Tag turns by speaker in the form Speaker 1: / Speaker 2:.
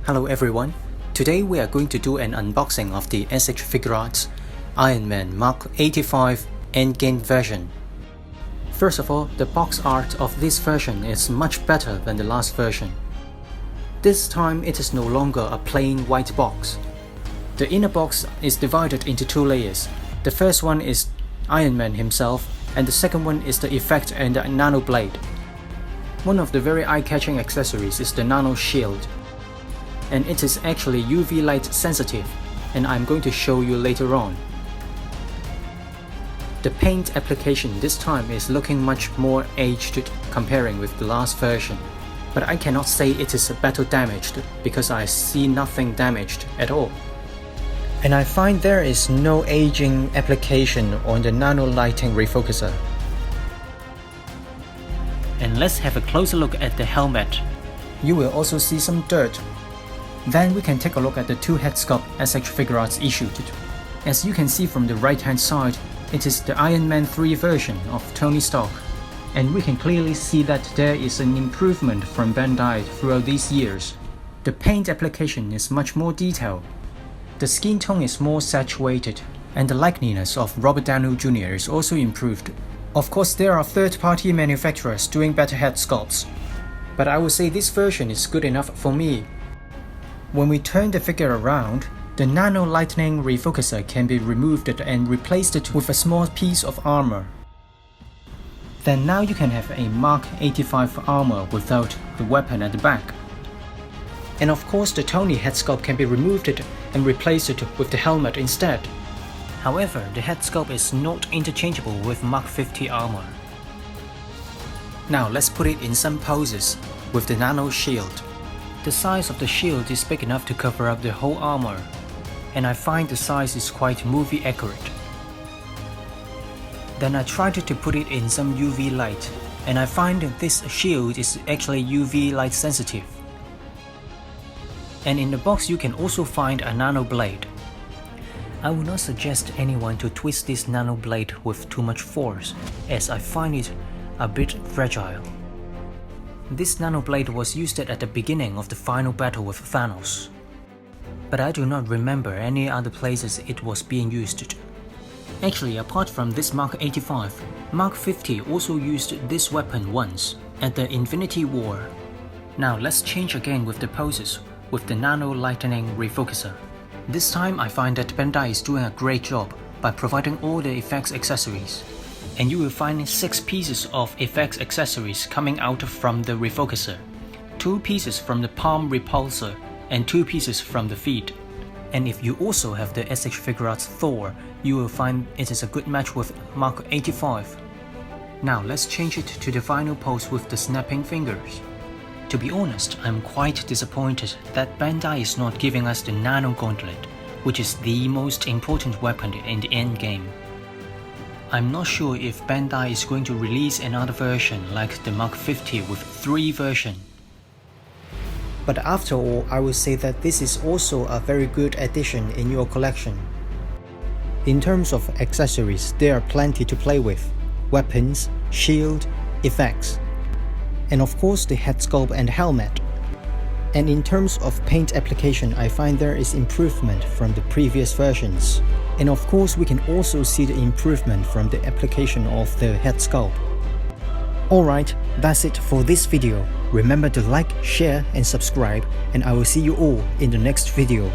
Speaker 1: Hello everyone, today we are going to do an unboxing of the SHFiguarts Iron Man Mark 85 Endgame version. First of all, the box art of this version is much better than the last version. This time it is no longer a plain white box. The inner box is divided into two layers. The first one is Iron Man himself, and the second one is the effect and the Nano Blade. One of the very eye-catching accessories is the Nano Shield, and it is actually UV light sensitive, and I'm going to show you later on. The paint application this time is looking much more aged comparing with the last version, but I cannot say it is battle damaged because I see nothing damaged at all. And I find there is no aging application on the nano lighting refocuser. And let's have a closer look at the helmet. You will also see some dirt. Then we can take a look at the two head sculpt SHFiguarts issued. As you can see from the right hand side, it is the Iron Man 3 version of Tony Stark. And we can clearly see that there is an improvement from Bandai throughout these years. The paint application is much more detailed. The skin tone is more saturated, and the likeliness of Robert Downey Jr. is also improved. Of course, there are third-party manufacturers doing better head sculpts, but I would say this version is good enough for me. When we turn the figure around, the nano lightning refocuser can be removed and replaced with a small piece of armor. Then now you can have a Mark 85 armor without the weapon at the back. And of course the Tony head sculpt can be removed and replaced with the helmet instead. However, the head sculpt is not interchangeable with Mark 50 armor. Now let's put it in some poses with the Nano Shield. The size of the shield is big enough to cover up the whole armor, and I find the size is quite movie accurate. Then I tried to put it in some UV light, and I find that this shield is actually UV light sensitive. And in the box you can also find a Nano Blade. I would not suggest anyone to twist this Nano Blade with too much force, as I find it a bit fragile. This Nano Blade was used at the beginning of the final battle with Thanos, but I do not remember any other places it was being used. Actually, apart from this Mark 85, Mark 50 also used this weapon once, at the Infinity War. Now let's change again with the poses, with the Nano Lightning Refocuser. This time I find that Bandai is doing a great job by providing all the effects accessories. And you will find 6 pieces of effects accessories coming out from the refocuser, 2 pieces from the palm repulsor, and 2 pieces from the feet. And if you also have the SHFiguarts Thor, you will find it is a good match with Mark 85. Now let's change it to the final pose with the snapping fingers. To be honest, I'm quite disappointed that Bandai is not giving us the Nano Gauntlet, which is the most important weapon in the endgame. I'm not sure if Bandai is going to release another version like the Mark 50 with 3 versions. But after all, I would say that this is also a very good addition in your collection. In terms of accessories, there are plenty to play with: weapons, shield, effects, and of course the head sculpt and helmet. And in terms of paint application, I find there is improvement from the previous versions. And of course we can also see the improvement from the application of the head sculpt. Alright, that's it for this video. Remember to like, share and subscribe, and I will see you all in the next video.